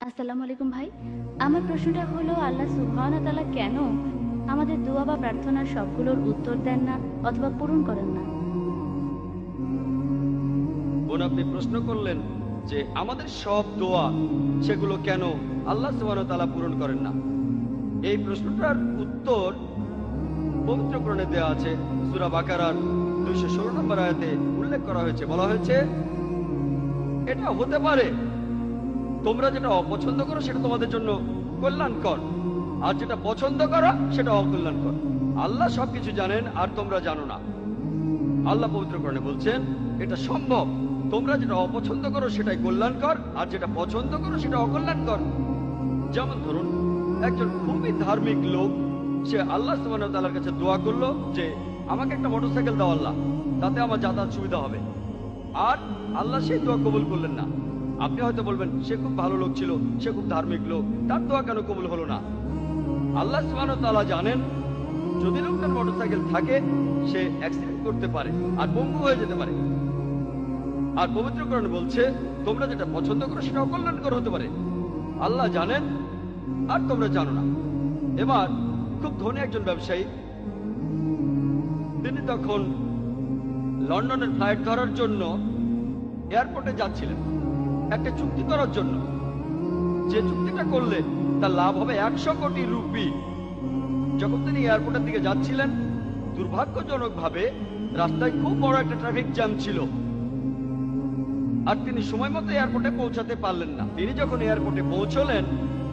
আসসালামু আলাইকুম ভাই। আমার প্রশ্নটা হলো, আল্লাহ সুবহানাহু ওয়া তাআলা কেন আমাদের দোয়া বা প্রার্থনার সবগুলোর উত্তর দেন না অথবা পূরণ করেন না? বোন, আপনি প্রশ্ন করলেন যে আমাদের সব দোয়া সেগুলো কেন আল্লাহ সুবহানাহু ওয়া তাআলা পূরণ করেন না। এই প্রশ্নটার উত্তর পবিত্র কোরআনে দেওয়া আছে। সূরা বাকারার 216 নম্বর আয়াতে উল্লেখ করা হয়েছে, বলা হয়েছে এটা হতে পারে তোমরা যেটা অপছন্দ করো সেটা তোমাদের জন্য কল্যাণকর, আর যেটা পছন্দ করো সেটা অকল্যাণকর। আল্লাহ সবকিছু জানেন আর তোমরা জানো না। আল্লাহ পবিত্র কোরআনে বলছেন এটা সম্ভব, তোমরা যেটা অপছন্দ করো সেটাই কল্যাণকর, আর যেটা পছন্দ করো সেটা অকল্যাণকর। যেমন ধরুন, একজন খুবই ধার্মিক লোক, সে আল্লাহ সুবহানাহু ওয়া তাআলার কাছে দোয়া করলো যে আমাকে একটা মোটরসাইকেল দাও আল্লাহ, তাতে আমার যাতায়াত সুবিধা হবে। আর আল্লাহ সেই দোয়া কবুল করলেন না। আপনি হয়তো বলবেন সে খুব ভালো লোক ছিল, সে খুব ধার্মিক লোক, তার দোয়া কেন কবুল হলো না? আল্লাহ সুবহানাহু ওয়া তাআলা জানেন যদি লোকটার মোটরসাইকেল থাকে সে অ্যাক্সিডেন্ট করতে পারে আর পঙ্গু হয়ে যেতে পারে। আর পবিত্র কোরআন বলছে তোমরা যেটা পছন্দ করো সেটা অকল্যাণকর হতে পারে। আল্লাহ জানেন আর তোমরা জানো না। এবার খুব ধনী একজন ব্যবসায়ী, তিনি তখন লন্ডনের ফ্লাইট ধরার জন্য এয়ারপোর্টে যাচ্ছিলেন একটা চুক্তি করার জন্য, যে চুক্তিটা করলে তার লাভ হবে 100 কোটি রুপি। যখন তিনি এয়ারপোর্টের দিকে যাচ্ছিলেন, দুর্ভাগ্যজনকভাবে রাস্তায় খুব বড় একটা ট্রাফিক জ্যাম ছিল, আর তিনি সময় মতো এয়ারপোর্টে পৌঁছাতে পারলেন না। তিনি যখন এয়ারপোর্টে পৌঁছলেন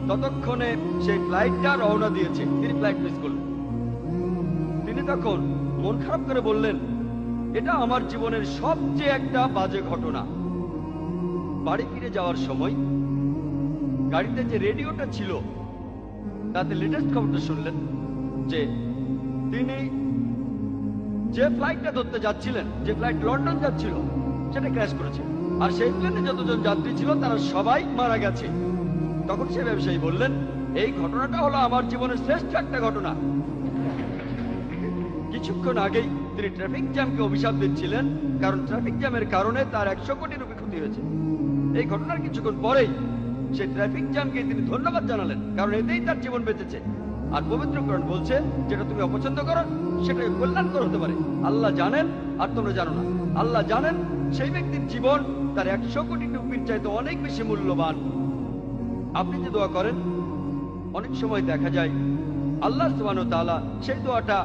ততক্ষণে সেই ফ্লাইটটা রওনা দিয়েছে, তিনি ফ্লাইট মিস করলেন। তিনি তখন মন খারাপ করে বললেন, এটা আমার জীবনের সবচেয়ে একটা বাজে ঘটনা। বাড়ি ফিরে যাওয়ার সময় গাড়িতে যে রেডিওটা ছিল তাতে লেটেস্ট খবরটা শুনলেন যে তিনি যে ফ্লাইটটা ধরতে যাচ্ছিলেন, যে ফ্লাইট লন্ডন যাচ্ছিল, সেটা ক্র্যাশ করেছে, আর সেই প্লেনে যতজন যাত্রী ছিল তারা সবাই মারা গেছে। তখন সে ব্যবসায়ী বললেন, এই ঘটনাটা হলো আমার জীবনের শ্রেষ্ঠ একটা ঘটনা। কিছুক্ষণ আগেই তিনি ট্রাফিক জ্যামকে অভিশাপ দিচ্ছিলেন, কারণ ট্রাফিক জ্যামের কারণে তার 100 কোটি রুপি ক্ষতি হয়েছে। এই ঘটনার কিছুক্ষণ পরেই সেই ট্রাফিক জ্যামকে তিনি ধন্যবাদ জানালেন, কারণ এতেই তার জীবন বেঁচেছে। আর পবিত্র কোরআন বলছে যেটা তুমি অপছন্দ করো সেটাই কল্যাণকর হতে পারে। আল্লাহ জানেন আর তোমরা জানো না। আল্লাহ জানেন সেই ব্যক্তির জীবন তার 100 কোটি রুপির চাইতে অনেক বেশি মূল্যবান। আপনি যে দোয়া করেন, অনেক সময় দেখা যায় আল্লাহ সুবহানাহু ওয়া তাআলা সেই দোয়াটা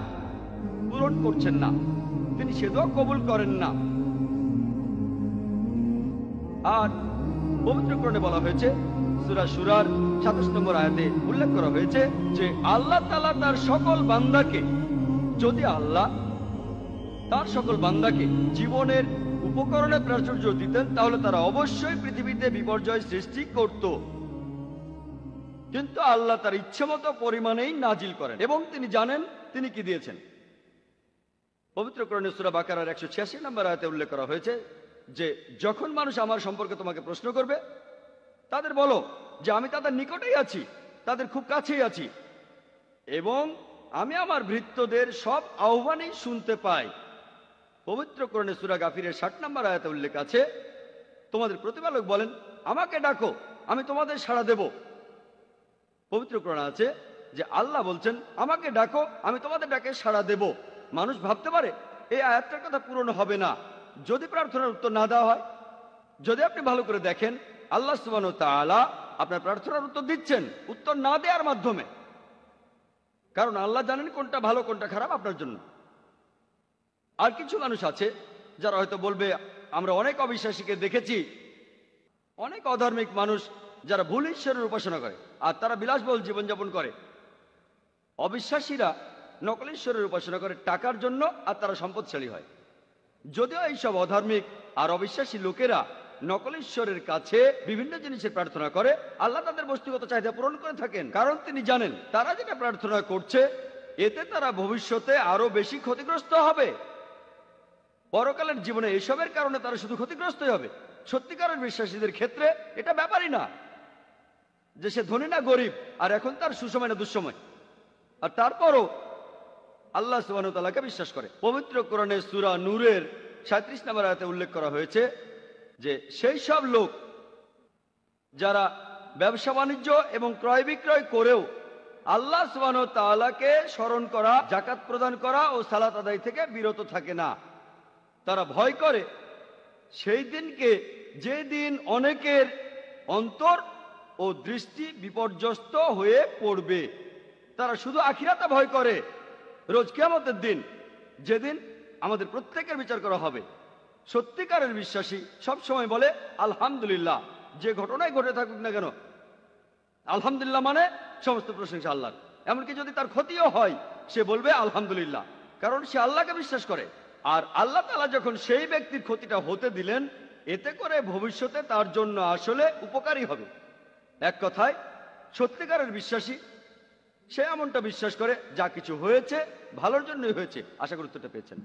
পূরণ করছেন না, তিনি সে দোয়া কবুল করেন না। আর পবিত্র কোরআনে বলা হয়েছে, সূরা সূরার 27 নম্বর আয়াতে উল্লেখ করা হয়েছে যে আল্লাহ তাআলা তার সকল বান্দাকে, যদি আল্লাহ তার সকল বান্দাকে জীবনের উপকরণে প্রাচুর্য দিতেন তাহলে তারা অবশ্যই পৃথিবীতে বিপর্যয় সৃষ্টি করত, কিন্তু আল্লাহ তার ইচ্ছেমতো পরিমাণেই নাজিল করেন এবং তিনি জানেন তিনি কি দিয়েছেন। পবিত্র কোরআনে সূরা বাকারার 186 নম্বর আয়াতে উল্লেখ করা হয়েছে যে যখন মানুষ আমার সম্পর্কে তোমাকে প্রশ্ন করবে, তাদের বলো যে আমি তাদের নিকটেই আছি, তাদের খুব কাছেই আছি, এবং আমি আমার ভৃত্যদের সব আহ্বানই শুনতে পাই। পবিত্র কোরআনে সূরা গাফিরের 60 নম্বর আয়াতে উল্লেখ আছে, তোমাদের প্রতিপালক বলেন আমাকে ডাকো, আমি তোমাদের সাড়া দেব। পবিত্র কোরআনে আছে যে আল্লাহ বলছেন আমাকে ডাকো, আমি তোমাদের ডাকে সাড়া দেব। মানুষ ভাবতে পারে এই আয়াতটার কথা পূরণ হবে না যদি প্রার্থনার উত্তর না দেওয়া হয়। যদি আপনি ভালো করে দেখেন, আল্লাহ সুবহানাহু ওয়া তাআলা আপনার প্রার্থনার উত্তর দিচ্ছেন উত্তর না দেওয়ার মাধ্যমে, কারণ আল্লাহ জানেন কোনটা ভালো কোনটা খারাপ আপনার জন্য। আর কিছু মানুষ আছে যারা হয়তো বলবে, আমরা অনেক অবিশ্বাসীকে দেখেছি, অনেক অধার্মিক মানুষ যারা ভুল ঈশ্বরের উপাসনা করে আর তারা বিলাসবহুল জীবনযাপন করে। অবিশ্বাসীরা নকল ঈশ্বরের উপাসনা করে টাকার জন্য, আর তারা সম্পদশালী হয়। যদিও এইসব অধার্মিক আর অবিশ্বাসী লোকেরা নকল ঈশ্বরের কাছে বিভিন্ন জিনিসের প্রার্থনা করে, আল্লাহ তাদের বস্তুগত চাহিদা পূরণ করে থাকেন, কারণ তিনি জানেন তারা যেটা প্রার্থনা করছে এতে তারা ভবিষ্যতে আরো বেশি ক্ষতিগ্রস্ত হবে। পরকালের জীবনে এসবের কারণে তারা শুধু ক্ষতিগ্রস্তই হবে। সত্যিকারের বিশ্বাসীদের ক্ষেত্রে এটা ব্যাপারই না যে সে ধনী না গরিব, আর এখন তার সুসময় না দুঃসময়, আর তারপরও আল্লাহ সুবহানাহু ওয়া তাআলাকে বিশ্বাস করে। পবিত্র কোরআনে সূরা নূরের 37 নম্বর আয়াতে উল্লেখ করা হয়েছে যে সেই সব লোক যারা ব্যবসা বাণিজ্য এবং ক্রয় বিক্রয় করেও আল্লাহ সুবহানাহু ওয়া তাআলাকে স্মরণ করা, যাকাত প্রদান করা ও সালাত আদায় থেকে বিরত থাকে না। তারা ভয় করে সেই দিনকে, যে দিন অনেকের অন্তর ও দৃষ্টি বিপর্যস্ত হয়ে পড়বে। তারা শুধু আখিরাতে ভয় করে, রোজ কিয়ামতের দিন, যেদিন আমাদের প্রত্যেকের বিচার করা হবে। সত্যিকারের বিশ্বাসী সব সময় বলে আলহামদুলিল্লাহ, যে ঘটনাই ঘটে থাকুক না কেন আলহামদুলিল্লাহ, মানে সমস্ত প্রশংসা আল্লাহর। এমনকি যদি তার ক্ষতিও হয় সে বলবে আলহামদুলিল্লাহ, কারণ সে আল্লাহকে বিশ্বাস করে। আর আল্লাহ তাআলা যখন সেই ব্যক্তির ক্ষতিটা হতে দিলেন, এতে করে ভবিষ্যতে তার জন্য আসলে উপকারী হবে। এক কথায় সত্যিকারের বিশ্বাসী সে এমনটা বিশ্বাস করে যা কিছু হয়েছে ভালোর জন্যই হয়েছে। আশা করি উত্তরটা পেয়েছেন।